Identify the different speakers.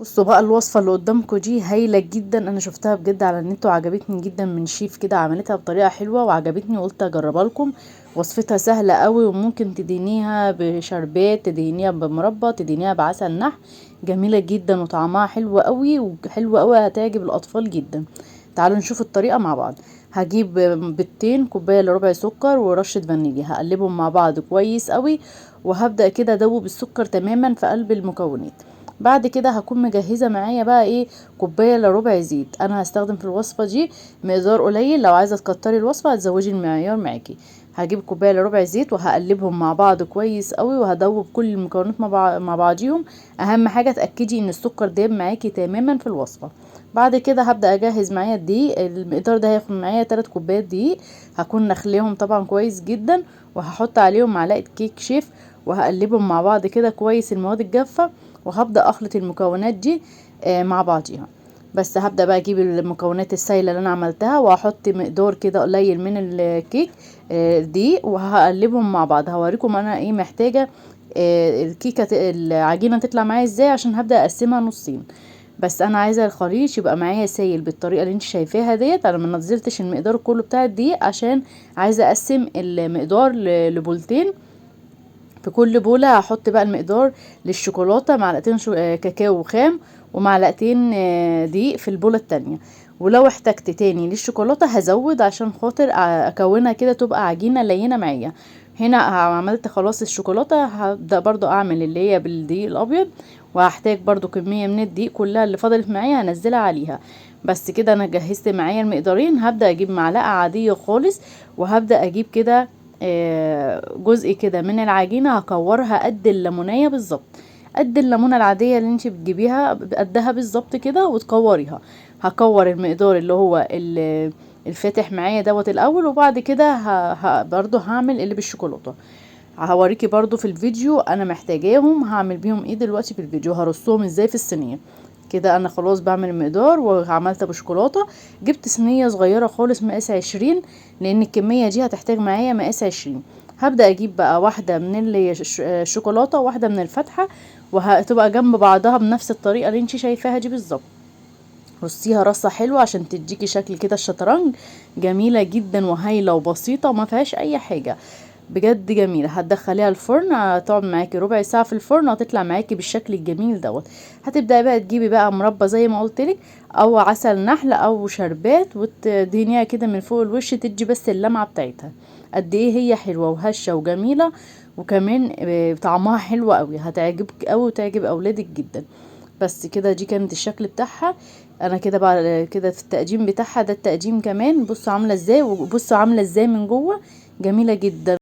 Speaker 1: بصوا بقى الوصفة اللي قدامكم دي هايلة جدا، انا شفتها بجد على النت وعجبتني جدا من شيف كده، عملتها بطريقة حلوة وعجبتني وقلت اجربها لكم. وصفتها سهلة قوي، وممكن تدينيها بشربات، تدينيها بمربى، تدينيها بعسل نحل. جميلة جدا وطعمها حلو قوي وحلو قوي، هتعجب الاطفال جدا. تعالوا نشوف الطريقة مع بعض. هجيب بيضتين، كوباية الا ربع سكر ورشة فانيليا، هقلبهم مع بعض كويس قوي. وهبدأ كده ادوب السكر تماما في قلب المكونات. بعد كده هكون مجهزه معايا بقى ايه، كوبايه الا ربع زيت. انا هستخدم في الوصفه دي مقدار قليل، لو عايزه تكتري الوصفه هتزودي المعيار معاكي. هجيب كوبايه الا ربع زيت وهقلبهم مع بعض كويس قوي، وهدوب كل المكونات مع بعضيهم. اهم حاجه اتاكدي ان السكر داب معاكي تماما في الوصفه. بعد كده هبدا اجهز معايا الدقيق، المقدار ده هياخد معايا 3 كوبايات دقيق. هكون نخليهم طبعا كويس جدا، وهحط عليهم معلقه كيك شيف، وهقلبهم مع بعض كده كويس المواد الجافه. وهبدأ اخلط المكونات دي مع بعضيها. بس هبدأ بقى اجيب المكونات السائلة اللي انا عملتها، وهحط مقدار كده قليل من الكيك دي، وهقلبهم مع بعض. هوريكم انا ايه محتاجة الكيكة العجينة تطلع معايا ازاي، عشان هبدأ اقسمها نصين. بس انا عايزه الخليط يبقى معايا سايل بالطريقه اللي انت شايفاها ديت. انا ما نزلتش المقدار كله بتاع الدقيق، عشان عايزه اقسم المقدار لبولتين. في كل بولة هحط بقى المقدار للشوكولاتة، معلقتين كاكاو خام، ومعلقتين دقيق في البولة التانية. ولو احتجت تاني للشوكولاتة هزود، عشان خاطر اكونها كده تبقى عجينة لينة معايا. هنا عملت خلاص الشوكولاتة، هبدأ برضو اعمل اللي هي بالدقيق الابيض. وهحتاج برضو كمية من الدقيق كلها اللي فضلت معايا هنزلها عليها. بس كده انا جهزت معايا المقدارين. هبدأ اجيب معلقة عادية خالص، وهبدأ اجيب كده جزء كده من العجينة، هكورها قد الليمونية بالظبط. قد الليمونة العادية اللي انت بتجيبيها قدها بالظبط كده، وتكوريها. هكور المقدار اللي هو الفاتح معايا دوت الاول، وبعد كده برضو هعمل اللي بالشوكولاتة. هوريكي برضو في الفيديو انا محتاجاهم هعمل بيهم ايه دلوقتي في الفيديو، هرصهم ازاي في الصينية. كده انا خلاص بعمل المقدار وعملت بشوكولاتة. جبت صينية صغيرة خالص مقاس 20، لان الكمية دي هتحتاج معايا مقاس 20. هبدأ اجيب بقى واحدة من اللي الشوكولاتة وواحدة من الفاتحة، وهتبقى جنب بعضها بنفس الطريقة اللي انت شايفاها دي بالظبط. رصيها رصة حلوة عشان تديكي شكل كده الشطرنج. جميلة جدا وهايلة وبسيطة وما فيهاش اي حاجة. بجد جميلة. هتدخليها الفرن، هتقعد معاكي ربع ساعة في الفرن، وهتطلع معاكي بالشكل الجميل دوت. هتبدأي بقى تجيبي بقى مربى زي ما قلتلك، او عسل نحل او شربات، وتدهنيها كده من فوق الوش، تدي بس اللمعة بتاعتها. قد ايه هي حلوة وهشة وجميلة. وكمان طعمها حلو قوي، هتعجبك قوي وتعجب اولادك جدا. بس كده دي كانت الشكل بتاعها. انا كده بقى كده في التقديم بتاعها، ده التقديم كمان. بصوا عامله ازاي، وبصوا عامله ازاي من جوه. جميله جدا.